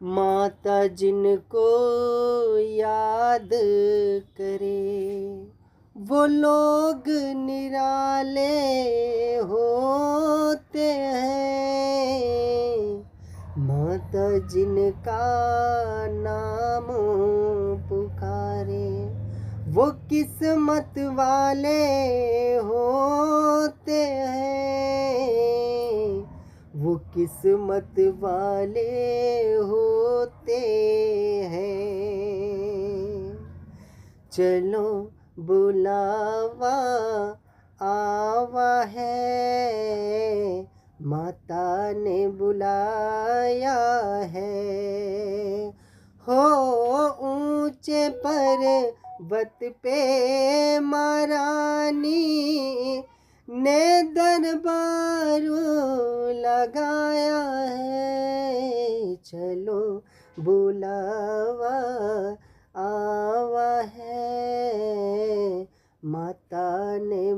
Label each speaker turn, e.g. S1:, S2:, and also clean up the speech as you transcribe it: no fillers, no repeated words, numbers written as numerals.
S1: माता जिनको याद करे वो लोग निराले होते हैं। माता जिनका नाम पुकारे वो किस्मत वाले होते हैं। वो किस्मत वाले होते हैं। चलो बुलावा आवा है, माता ने बुलाया है। हो ऊंचे पर्वत पे महारानी ने दरबार लगाया है। चलो बुलावा आवा है, माता ने